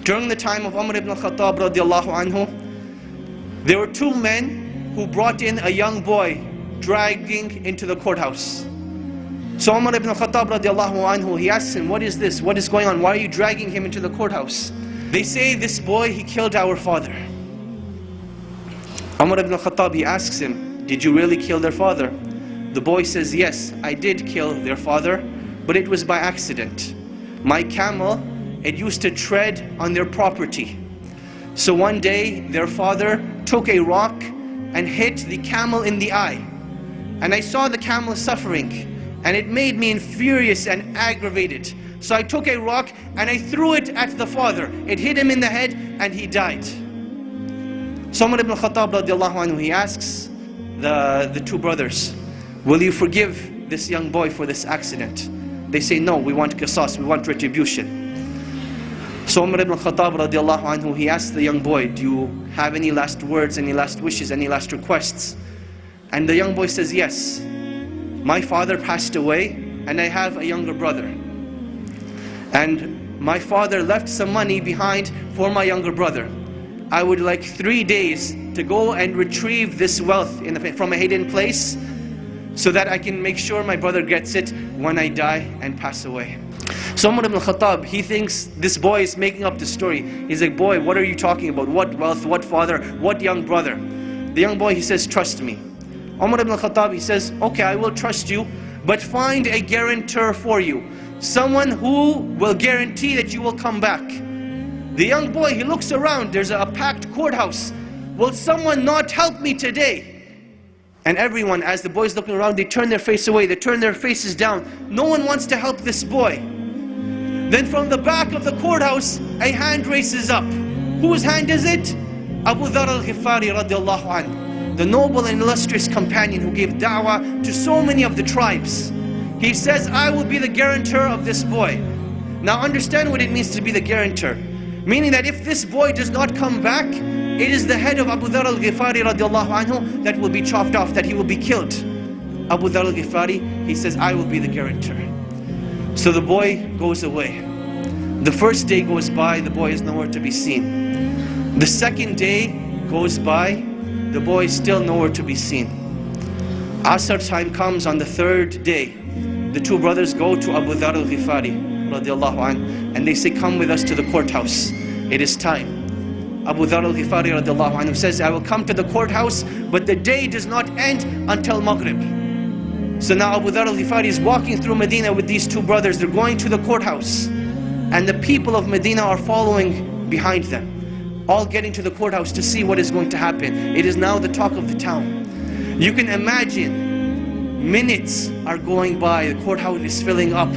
During the time of Umar ibn al-Khattab radiallahu anhu, there were two men who brought in a young boy dragging into the courthouse. So Umar ibn al-Khattab radiallahu anhu, he asks him, what is this? What is going on? Why are you dragging him into the courthouse? They say, this boy, he killed our father. Umar ibn al-Khattab, he asks him, did you really kill their father? The boy says, yes, I did kill their father, but it was by accident. My camel, it used to tread on their property. So one day, their father took a rock and hit the camel in the eye. And I saw the camel suffering, and it made me furious and aggravated. So I took a rock and I threw it at the father. It hit him in the head and he died. So Umar ibn al-Khattab radiallahu anhu, he asks the two brothers, will you forgive this young boy for this accident? They say, no, we want qisas, we want retribution. So Umar ibn al-Khattab radiallahu anhu, he asks the young boy, do you have any last words, any last wishes, any last requests? And the young boy says, yes. My father passed away and I have a younger brother. And my father left some money behind for my younger brother. I would like 3 days to go and retrieve this wealth from a hidden place so that I can make sure my brother gets it when I die and pass away. So Umar ibn al-Khattab, he thinks this boy is making up the story. He's like, boy, what are you talking about? What wealth, what father, what young brother? The young boy, he says, trust me. Umar ibn al-Khattab, he says, okay, I will trust you, but find a guarantor for you. Someone who will guarantee that you will come back. The young boy, he looks around, there's a packed courthouse. Will someone not help me today? And everyone, as the boy's looking around, they turn their face away, they turn their faces down. No one wants to help this boy. Then from the back of the courthouse, a hand raises up. Whose hand is it? Abu Dhar al-Ghifari radiallahu anhu, the noble and illustrious companion who gave da'wah to so many of the tribes. He says, I will be the guarantor of this boy. Now understand what it means to be the guarantor. Meaning that if this boy does not come back, it is the head of Abu Dhar al-Ghifari radiallahu anhu that will be chopped off, that he will be killed. Abu Dhar al-Ghifari, he says, I will be the guarantor. So the boy goes away. The first day goes by, the boy is nowhere to be seen. The second day goes by, the boy is still nowhere to be seen. Asr time comes on the third day. The two brothers go to Abu Dhar al-Ghifari radiallahu anhu, and they say, come with us to the courthouse. It is time. Abu Dhar al-Ghifari radiallahu anhu says, I will come to the courthouse, but the day does not end until Maghrib. So now Abu Dhar al-Ghifari is walking through Medina with these two brothers. They're going to the courthouse. And the people of Medina are following behind them, all getting to the courthouse to see what is going to happen. It is now the talk of the town. You can imagine, minutes are going by, the courthouse is filling up,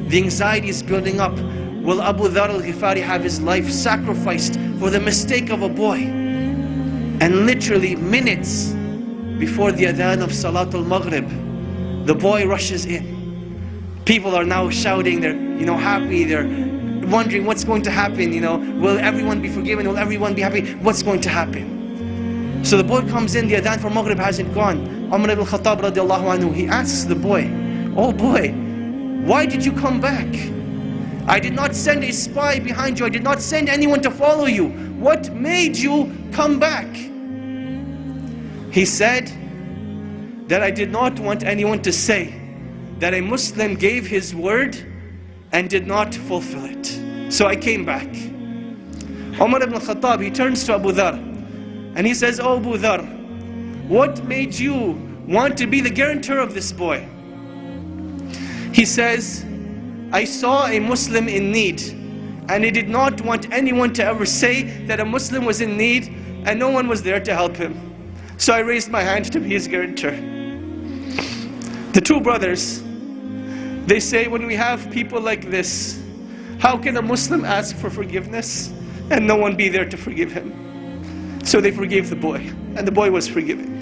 the anxiety is building up. Will Abu Dhar al-Ghifari have his life sacrificed for the mistake of a boy? And literally minutes before the adhan of Salatul Maghrib, the boy rushes in. People are now shouting, they're happy, they're wondering what's going to happen, will everyone be forgiven, will everyone be happy, what's going to happen? So the boy comes in, the adhan for Maghrib hasn't gone. Umar ibn al-Khattab radiallahu anhu, he asks the boy, oh boy, why did you come back? I did not send a spy behind you, I did not send anyone to follow you. What made you come back? He said that I did not want anyone to say that a Muslim gave his word and did not fulfill it. So I came back. Umar ibn al-Khattab, he turns to Abu Dhar and he says, oh Abu Dhar, what made you want to be the guarantor of this boy? He says, I saw a Muslim in need and I did not want anyone to ever say that a Muslim was in need and no one was there to help him. So I raised my hand to be his guarantor. The two brothers, they say, when we have people like this, how can a Muslim ask for forgiveness and no one be there to forgive him? So they forgave the boy, and the boy was forgiven.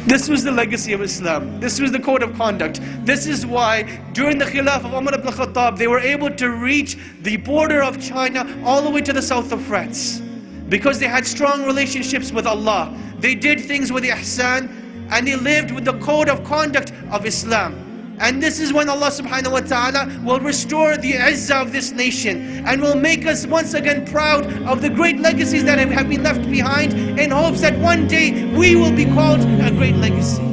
This was the legacy of Islam. This was the code of conduct. This is why during the Khilaf of Umar ibn al-Khattab, they were able to reach the border of China all the way to the south of France. Because they had strong relationships with Allah. They did things with ihsan, and they lived with the code of conduct of Islam. And this is when Allah subhanahu wa ta'ala will restore the izzah of this nation and will make us once again proud of the great legacies that have been left behind, in hopes that one day we will be called a great legacy.